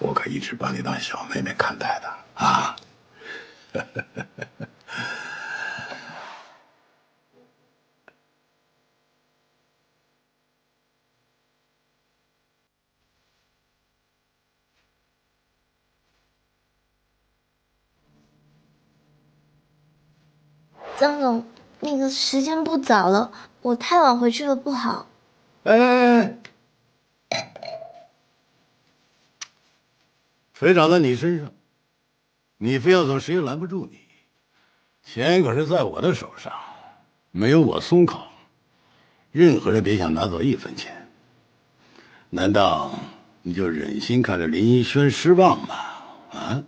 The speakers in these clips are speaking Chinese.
我可一直把你当小妹妹看待的啊。张总，那个时间不早了，我太晚回去了不好。哎，腿长在你身上，你非要走，谁也拦不住你。钱可是在我的手上，没有我松口，任何人别想拿走1分钱。难道你就忍心看着林一轩失望吗？啊？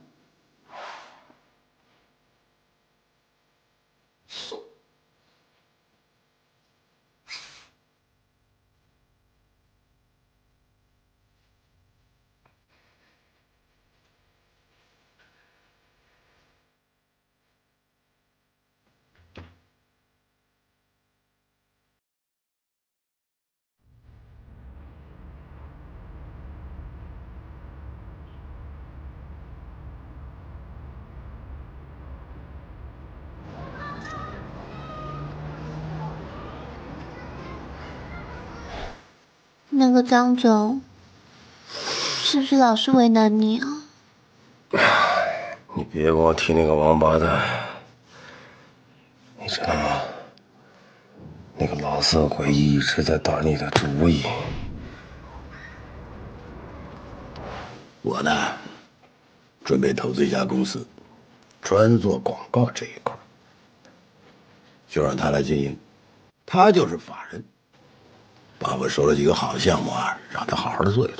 那个张总，是不是老是为难你啊？你别跟我提那个王八蛋，你知道吗？那个老色鬼一直在打你的主意。我呢，准备投资一家公司，专做广告这一块，就让他来经营，他就是法人。把我手里几个好项目啊，让他好好的做一做。